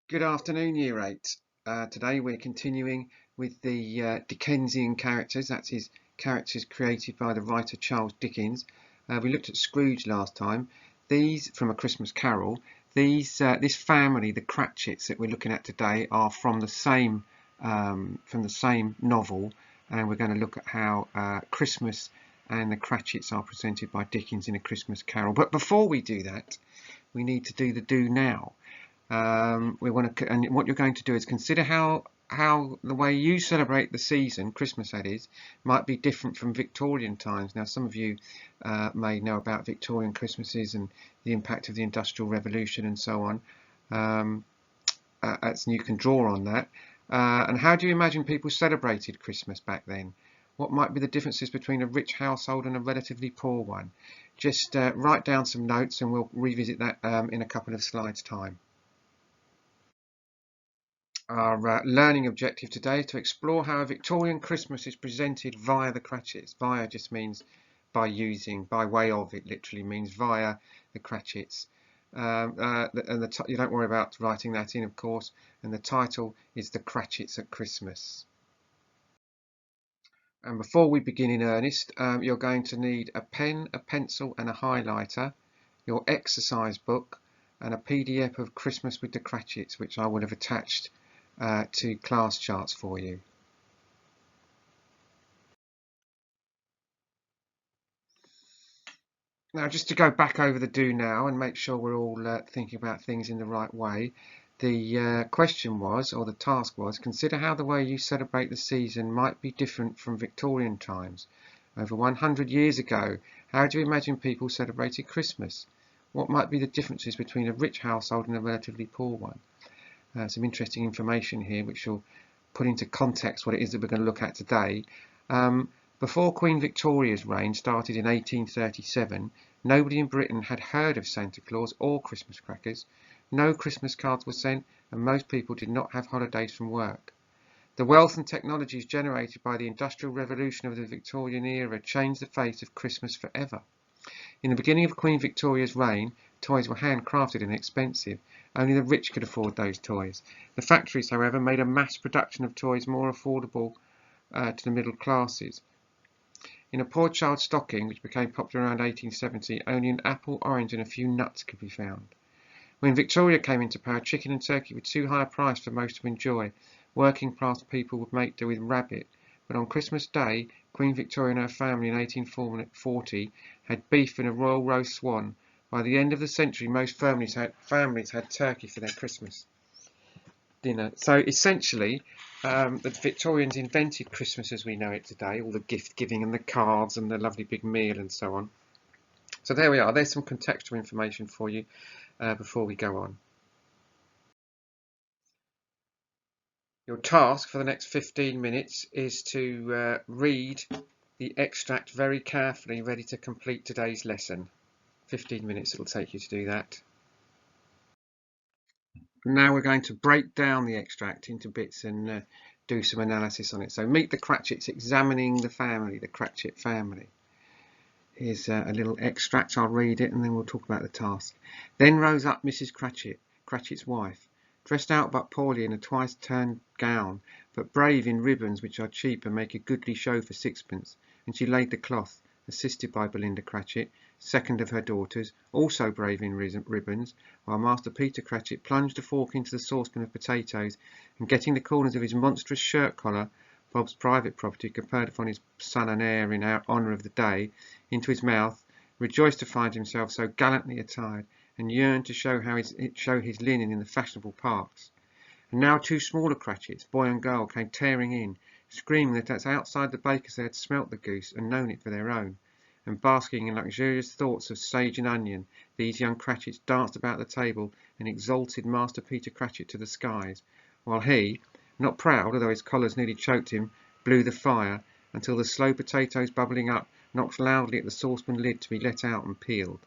Good afternoon, Year 8. Today we're continuing with the Dickensian characters. That's his characters created by the writer Charles Dickens. We looked at Scrooge last time. These, from A Christmas Carol, this family, the Cratchits that we're looking at today, are from the same novel, and we're going to look at how Christmas and the Cratchits are presented by Dickens in A Christmas Carol. But before we do that, we need to do the do now. We want to, and what you're going to do is consider how the way you celebrate the season, Christmas that is, might be different from Victorian times. Now, some of you may know about Victorian Christmases and the impact of the Industrial Revolution and so on. You can draw on that. And how do you imagine people celebrated Christmas back then? What might be the differences between a rich household and a relatively poor one? Just write down some notes and we'll revisit that in a couple of slides' time. Our learning objective today is to explore how a Victorian Christmas is presented via the Cratchits. Via just means by using, by way of, it literally means via the Cratchits. You don't worry about writing that in, of course, and the title is The Cratchits at Christmas. And before we begin in earnest, you're going to need a pen, a pencil and a highlighter, your exercise book, and a PDF of Christmas with the Cratchits, which I would have attached to class charts for you. Now, just to go back over the do now and make sure we're all thinking about things in the right way, the question was, or the task was, consider how the way you celebrate the season might be different from Victorian times. Over 100 years ago, how do you imagine people celebrated Christmas? What might be the differences between a rich household and a relatively poor one? Some interesting information here which will put into context what it is that we're going to look at today. Before Queen Victoria's reign started in 1837, nobody in Britain had heard of Santa Claus or Christmas crackers. No Christmas cards were sent and most people did not have holidays from work. The wealth and technologies generated by the Industrial Revolution of the Victorian era changed the face of Christmas forever. In the beginning of Queen Victoria's reign, toys were handcrafted and expensive. Only the rich could afford those toys. The factories, however, made a mass production of toys more affordable to the middle classes. In a poor child's stocking, which became popular around 1870, only an apple, orange and a few nuts could be found. When Victoria came into power, chicken and turkey were too high a price for most to enjoy. Working class people would make do with rabbit. But on Christmas Day, Queen Victoria and her family in 1840 had beef and a royal roast swan. By the end of the century, most families had turkey for their Christmas dinner. So essentially, the Victorians invented Christmas as we know it today, all the gift giving and the cards and the lovely big meal and so on. So there we are. There's some contextual information for you before we go on. Your task for the next 15 minutes is to read the extract very carefully, ready to complete today's lesson. 15 minutes it'll take you to do that. Now we're going to break down the extract into bits and do some analysis on it. So meet the Cratchits, examining the family, the Cratchit family. Here's a little extract. I'll read it and then we'll talk about the task. Then rose up Mrs. Cratchit, Cratchit's wife, dressed out but poorly in a twice-turned gown, but brave in ribbons which are cheap and make a goodly show for sixpence, and she laid the cloth, assisted by Belinda Cratchit, second of her daughters, also brave in ribbons, while Master Peter Cratchit plunged a fork into the saucepan of potatoes, and getting the corners of his monstrous shirt collar, Bob's private property conferred upon his son and heir in honour of the day, into his mouth, rejoiced to find himself so gallantly attired, and yearned to show his linen in the fashionable parks. And now two smaller Cratchits, boy and girl, came tearing in, screaming that as outside the baker's they had smelt the goose and known it for their own. And basking in luxurious thoughts of sage and onion, these young Cratchits danced about the table and exalted Master Peter Cratchit to the skies, while he, not proud, although his collars nearly choked him, blew the fire, until the slow potatoes bubbling up knocked loudly at the saucepan lid to be let out and peeled.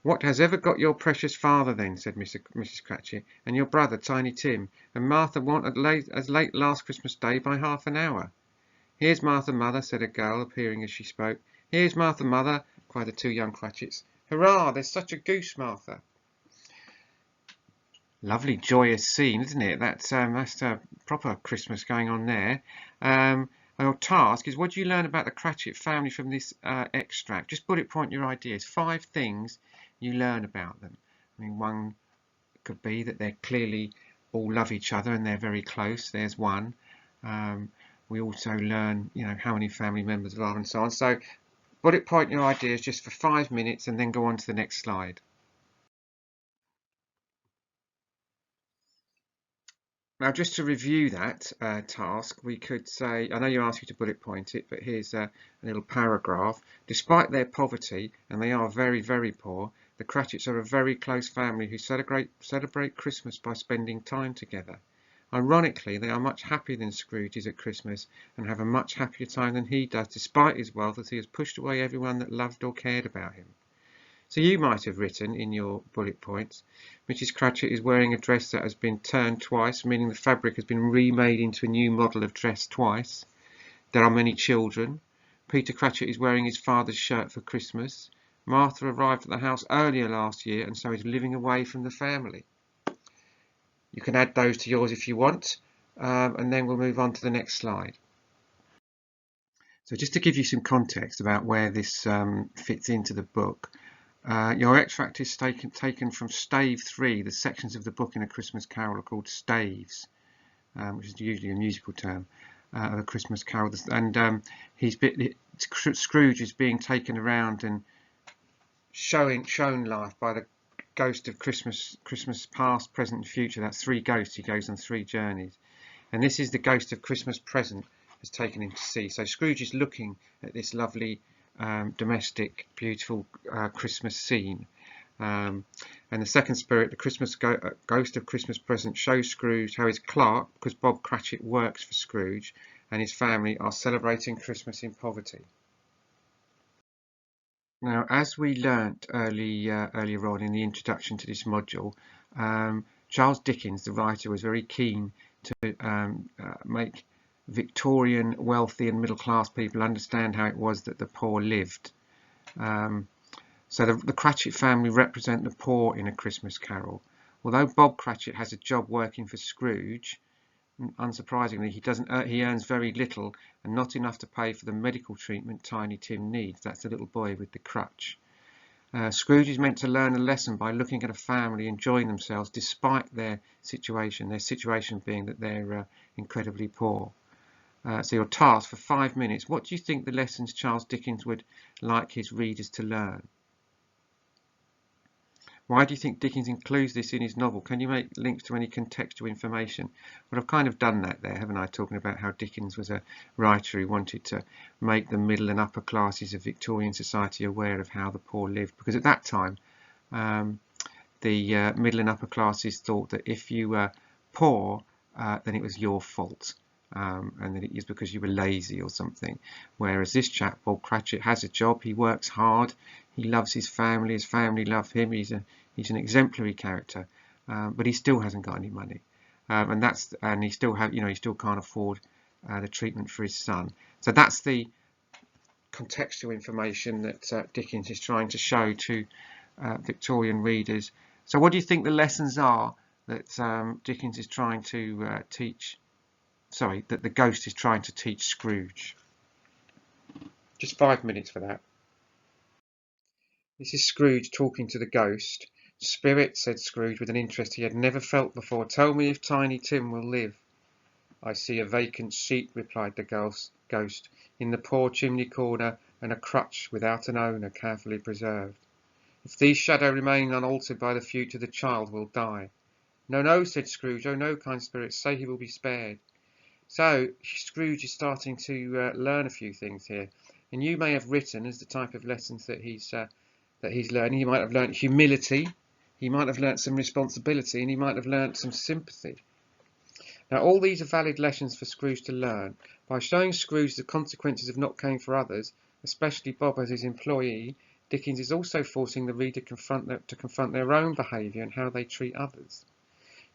"What has ever got your precious father then?" said Mrs. Cratchit, "and your brother, Tiny Tim, and Martha want as late last Christmas Day by half an hour?" "Here's Martha, mother," said a girl, appearing as she spoke. "Here's Martha, mother," cried the two young Cratchits. "Hurrah! There's such a goose, Martha." Lovely, joyous scene, isn't it? That's proper Christmas going on there. Our task is, what do you learn about the Cratchit family from this extract? Just bullet point your ideas. 5 things you learn about them. I mean, one could be that they're clearly all love each other and they're very close. There's one. We also learn, how many family members there are and so on. So bullet point your ideas just for 5 minutes and then go on to the next slide. Now, just to review that task, we could say, I know you asked you to bullet point it, but here's a little paragraph. Despite their poverty, and they are very, very poor, the Cratchits are a very close family who celebrate Christmas by spending time together. Ironically, they are much happier than Scrooge is at Christmas and have a much happier time than he does, despite his wealth, as he has pushed away everyone that loved or cared about him. So you might have written in your bullet points, Mrs. Cratchit is wearing a dress that has been turned twice, meaning the fabric has been remade into a new model of dress twice. There are many children. Peter Cratchit is wearing his father's shirt for Christmas. Martha arrived at the house earlier last year and so is living away from the family. You can add those to yours if you want, and then we'll move on to the next slide. So just to give you some context about where this fits into the book, your extract is taken from Stave 3. The sections of the book in A Christmas Carol are called staves, which is usually a musical term of A Christmas Carol. And Scrooge is being taken around and shown life by the ghost of Christmas past, present and future. That's 3 ghosts. He goes on 3 journeys. And this is the ghost of Christmas present has taken him to see. So Scrooge is looking at this lovely domestic, beautiful Christmas scene. And the second spirit, the Christmas ghost of Christmas present, shows Scrooge how his clerk, because Bob Cratchit works for Scrooge, and his family are celebrating Christmas in poverty. Now, as we learnt earlier on in the introduction to this module, Charles Dickens, the writer, was very keen to make Victorian wealthy and middle class people understand how it was that the poor lived. So the Cratchit family represent the poor in A Christmas Carol. Although Bob Cratchit has a job working for Scrooge, unsurprisingly, he earns very little and not enough to pay for the medical treatment Tiny Tim needs. That's the little boy with the crutch. Scrooge is meant to learn a lesson by looking at a family enjoying themselves despite their situation being that they're incredibly poor. So your task for 5 minutes, what do you think the lessons Charles Dickens would like his readers to learn? Why do you think Dickens includes this in his novel? Can you make links to any contextual information? Well, I've kind of done that there, haven't I, talking about how Dickens was a writer who wanted to make the middle and upper classes of Victorian society aware of how the poor lived. Because at that time, the middle and upper classes thought that if you were poor, then it was your fault. And that it is because you were lazy or something. Whereas this chap, Bob Cratchit, has a job, he works hard, he loves his family love him, he's an exemplary character, but he still hasn't got any money, and he still can't afford the treatment for his son. So that's the contextual information that Dickens is trying to show to Victorian readers. So what do you think the lessons are that Dickens is trying to that the ghost is trying to teach Scrooge? Just 5 minutes for that. This is Scrooge talking to the ghost. Spirit, said Scrooge with an interest he had never felt before, tell me if Tiny Tim will live. I see a vacant seat, replied the ghost, in the poor chimney corner, and a crutch without an owner carefully preserved. If these shadows remain unaltered by the future, the child will die. No, no, said Scrooge. Oh no, kind spirit, say he will be spared. So Scrooge is starting to learn a few things here, and you may have written as the type of lessons that he's learning. He might have learnt humility, he might have learnt some responsibility, and he might have learnt some sympathy. Now, all these are valid lessons for Scrooge to learn. By showing Scrooge the consequences of not caring for others, especially Bob as his employee, Dickens is also forcing the reader to confront their own behaviour and how they treat others.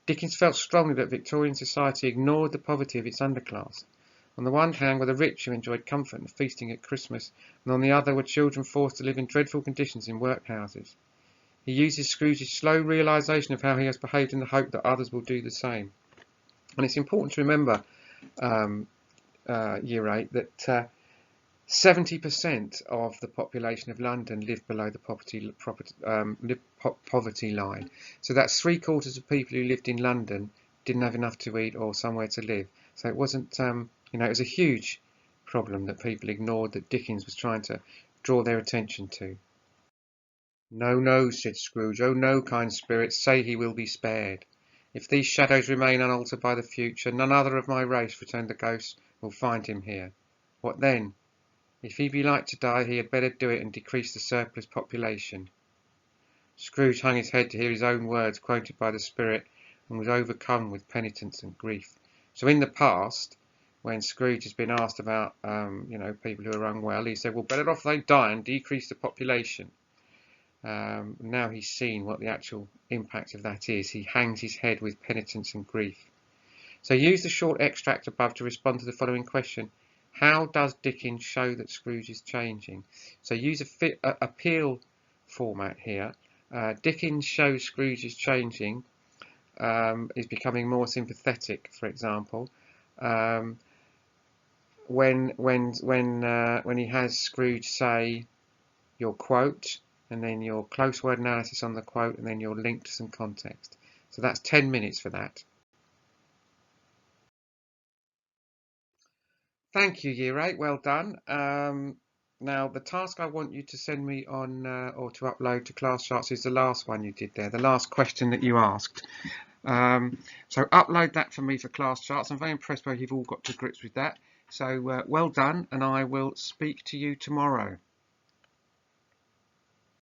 Dickens felt strongly that Victorian society ignored the poverty of its underclass. On the one hand were the rich who enjoyed comfort and feasting at Christmas, and on the other were children forced to live in dreadful conditions in workhouses. He uses Scrooge's slow realisation of how he has behaved in the hope that others will do the same. And it's important to remember, year 8, that 70% of the population of London live below the poverty line. So that's 3/4 of people who lived in London didn't have enough to eat or somewhere to live. So it wasn't, it was a huge problem that people ignored, that Dickens was trying to draw their attention to. "No, no," said Scrooge. "Oh no, kind spirits, say he will be spared. If these shadows remain unaltered by the future, none other of my race," returned the ghost, "will find him here. What then? If he be like to die, he had better do it and decrease the surplus population." Scrooge hung his head to hear his own words quoted by the spirit, and was overcome with penitence and grief. So in the past, when Scrooge has been asked about, people who are unwell, he said, "Well, better off they die and decrease the population." Now he's seen what the actual impact of that is. He hangs his head with penitence and grief. So use the short extract above to respond to the following question. How does Dickens show that Scrooge is changing? So use a appeal format here. Dickens shows Scrooge is changing, is becoming more sympathetic, for example, when he has Scrooge say your quote, and then your close word analysis on the quote, and then your link to some context. So that's 10 minutes for that. Thank you, Year 8. Well done. Now, the task I want you to send me on or to upload to Class Charts is the last one you did there, the last question that you asked. So upload that for me for Class Charts. I'm very impressed by you've all got to grips with that. So well done, and I will speak to you tomorrow.